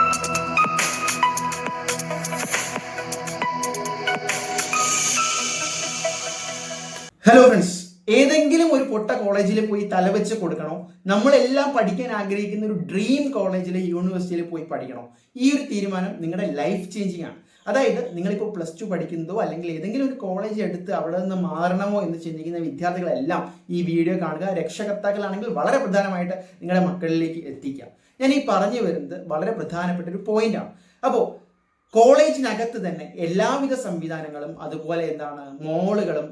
Hello friends, ഏതെങ്കിലും ഒരു പൊട്ട കോളേജിൽ പോയി തലവെച്ച് കൊടുക്കണോ, നമ്മളെല്ലാം പഠിക്കാൻ ആഗ്രഹിക്കുന്ന ഒരു ഡ്രീം കോളേജിൽ യൂണിവേഴ്സിറ്റിയിൽ പോയി പഠിക്കണോ? ഈ ഒരു തീരുമാനം നിങ്ങളുടെ ലൈഫ് ചേഞ്ചിങ് ആണ്. അതായത് നിങ്ങളിപ്പോൾ +2 പഠിക്കുന്നതോ അല്ലെങ്കിൽ ഏതെങ്കിലും ഒരു കോളേജ് എടുത്ത് അവിടെ നിന്ന് മാറണമോ എന്ന് ചിന്തിക്കുന്ന വിദ്യാർത്ഥികളെല്ലാം ഈ വീഡിയോ കാണുക. രക്ഷകർത്താക്കളാണെങ്കിൽ വളരെ പ്രധാനമായിട്ട് നിങ്ങളുടെ മക്കളിലേക്ക് എത്തിക്കുക. ഞാൻ ഈ പറഞ്ഞു വരുന്നത് വളരെ പ്രധാനപ്പെട്ട ഒരു പോയിന്റാണ്. അപ്പോൾ കോളേജിനകത്ത് തന്നെ എല്ലാവിധ സംവിധാനങ്ങളും, അതുപോലെ മോളുകളും,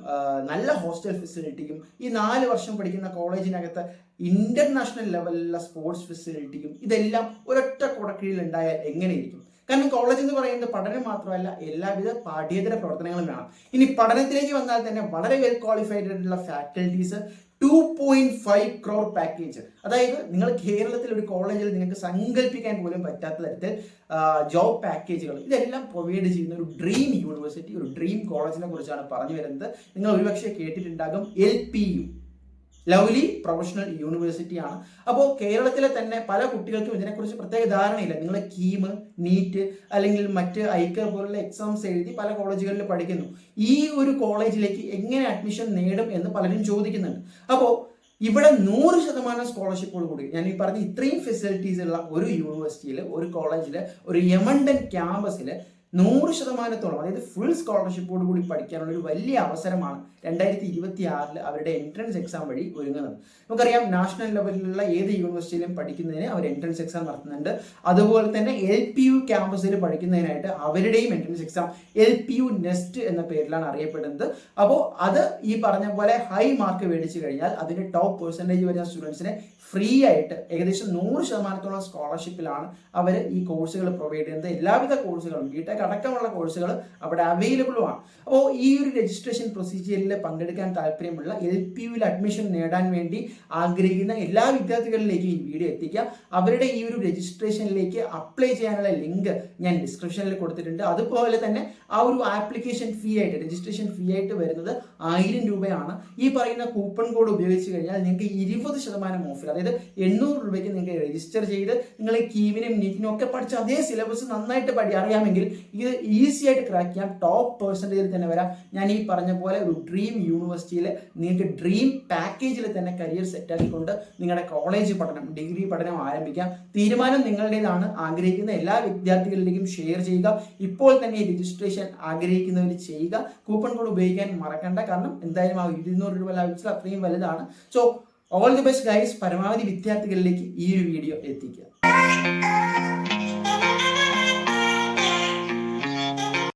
നല്ല ഹോസ്റ്റൽ ഫെസിലിറ്റിയും, ഈ 4 വർഷം പഠിക്കുന്ന കോളേജിനകത്ത് ഇന്റർനാഷണൽ ലെവലിലുള്ള സ്പോർട്സ് ഫെസിലിറ്റിയും, ഇതെല്ലാം ഒരൊറ്റ കുടക്കീഴിൽ ഉണ്ടായാൽ എങ്ങനെയിരിക്കും? കാരണം കോളേജ് എന്ന് പറയുന്നത് പഠനം മാത്രമല്ല, എല്ലാവിധ പാഠ്യേതര പ്രവർത്തനങ്ങളും വേണം. ഇനി പഠനത്തിലേക്ക് വന്നാൽ തന്നെ വളരെ വെൽ ക്വാളിഫൈഡ് ആയിട്ടുള്ള ഫാക്കൽറ്റീസ്, 2.5 crore പാക്കേജ്. അതായത് നിങ്ങൾ കേരളത്തിൽ ഒരു കോളേജിൽ നിങ്ങൾക്ക് സങ്കല്പിക്കാൻ പോലും പറ്റാത്ത തരത്തിൽ ജോബ് പാക്കേജുകൾ, ഇതെല്ലാം പ്രൊവൈഡ് ചെയ്യുന്ന ഒരു ഡ്രീം യൂണിവേഴ്സിറ്റി, ഒരു ഡ്രീം കോളേജിനെ കുറിച്ചാണ് പറഞ്ഞു വരുന്നത്. നിങ്ങൾ ഒരുപക്ഷെ കേട്ടിട്ടുണ്ടാകും, LPU, ലവ്ലി പ്രൊഫഷണൽ യൂണിവേഴ്സിറ്റി ആണ്. അപ്പോൾ കേരളത്തിലെ തന്നെ പല കുട്ടികൾക്കും ഇതിനെക്കുറിച്ച് പ്രത്യേക ധാരണയില്ല. നിങ്ങൾ കീം, നീറ്റ് അല്ലെങ്കിൽ മറ്റ് ഐക്കർ പോലുള്ള എക്സാംസ് എഴുതി പല കോളേജുകളിൽ പഠിക്കുന്നു. ഈ ഒരു കോളേജിലേക്ക് എങ്ങനെ അഡ്മിഷൻ നേടും എന്ന് പലരും ചോദിക്കുന്നുണ്ട്. അപ്പോൾ ഇവിടെ 100% സ്കോളർഷിപ്പോട് കൂടി, ഞാൻ ഈ പറഞ്ഞ ഇത്രയും ഫെസിലിറ്റീസ് ഉള്ള ഒരു യൂണിവേഴ്സിറ്റിയിൽ, ഒരു കോളേജിൽ, ഒരു യമണ്ടൻ ക്യാമ്പസിൽ 100%, അതായത് ഫുൾ സ്കോളർഷിപ്പോട് കൂടി പഠിക്കാനുള്ള ഒരു വലിയ അവസരമാണ് 2026 അവരുടെ എൻട്രൻസ് എക്സാം വഴി ഒരുങ്ങുന്നത്. നമുക്കറിയാം, നാഷണൽ ലെവലിലുള്ള ഏത് യൂണിവേഴ്സിറ്റിയിലും പഠിക്കുന്നതിന് അവർ എൻട്രൻസ് എക്സാം നടത്തുന്നുണ്ട്. അതുപോലെ തന്നെ LPU ക്യാമ്പസിൽ പഠിക്കുന്നതിനായിട്ട് അവരുടെയും എൻട്രൻസ് എക്സാം LPU നെസ്റ്റ് എന്ന പേരിലാണ് അറിയപ്പെടുന്നത്. അപ്പോൾ അത് ഈ പറഞ്ഞ പോലെ ഹൈ മാർക്ക് മേടിച്ചു കഴിഞ്ഞാൽ അതിന്റെ ടോപ്പ് പെർസെൻറ്റേജ് വരുന്ന സ്റ്റുഡൻസിനെ ഫ്രീ ആയിട്ട് ഏകദേശം 100% സ്കോളർഷിപ്പിലാണ് അവർ ഈ കോഴ്സുകൾ പ്രൊവൈഡ് ചെയ്യുന്നത്. എല്ലാവിധ കോഴ്സുകളും, ബിടെക് അടക്കമുള്ള കോഴ്സുകൾ അവിടെ അവൈലബിളുമാണ്. അപ്പോൾ ഈ ഒരു രജിസ്ട്രേഷൻ പ്രൊസീജിയറിൽ പങ്കെടുക്കാൻ താല്പര്യമുള്ള, LPUവിൽ അഡ്മിഷൻ നേടാൻ വേണ്ടി ആഗ്രഹിക്കുന്ന എല്ലാ വിദ്യാർത്ഥികളിലേക്കും ഈ വീഡിയോ എത്തിക്കുക. അവരുടെ ഈ ഒരു രജിസ്ട്രേഷനിലേക്ക് അപ്ലൈ ചെയ്യാനുള്ള ലിങ്ക് ഞാൻ ഡിസ്ക്രിപ്ഷനിൽ കൊടുത്തിട്ടുണ്ട്. അതുപോലെ തന്നെ ആ ഒരു ആപ്ലിക്കേഷൻ ഫീ ആയിട്ട്, രജിസ്ട്രേഷൻ ഫീ ആയിട്ട് വരുന്നത് 1000 രൂപയാണ്. ഈ പറയുന്ന കൂപ്പൺ കോഡ് ഉപയോഗിച്ച് കഴിഞ്ഞാൽ നിങ്ങൾക്ക് 20% ഓഫിൽ, അതായത് 800 രൂപയ്ക്ക് നിങ്ങൾക്ക് രജിസ്റ്റർ ചെയ്ത് നിങ്ങൾ കീമിനും നീറ്റിനും ഒക്കെ പഠിച്ച അതേ സിലബസ് നന്നായിട്ട് അറിയാമെങ്കിൽ ഇത് ഈസി ആയിട്ട് ക്രാക്ക് ചെയ്യാം. ടോപ്പ് പെർസെൻറ്റേജിൽ തന്നെ വരാം. ഞാൻ ഈ പറഞ്ഞ പോലെ ഒരു ഡ്രീം യൂണിവേഴ്സിറ്റിയിൽ നിങ്ങൾക്ക് ഡ്രീം പാക്കേജിൽ തന്നെ കരിയർ സെറ്റാക്കിക്കൊണ്ട് നിങ്ങളുടെ കോളേജ് പഠനം, ഡിഗ്രി പഠനം ആരംഭിക്കാം. തീരുമാനം നിങ്ങളുടേതാണ്. ആഗ്രഹിക്കുന്ന എല്ലാ വിദ്യാർത്ഥികളിലേക്കും ഷെയർ ചെയ്യുക. ഇപ്പോൾ തന്നെ ഈ രജിസ്ട്രേഷൻ ആഗ്രഹിക്കുന്നവർ ചെയ്യുക. കൂപ്പൺ കോഡ് ഉപയോഗിക്കാൻ മറക്കണ്ട. കാരണം എന്തായാലും ആ 200 രൂപ ലഭിച്ചാൽ അത്രയും വലുതാണ്. So all the best guys. പരമാവധി വിദ്യാർത്ഥികളിലേക്ക് ഈ ഒരു വീഡിയോ എത്തിക്കുക.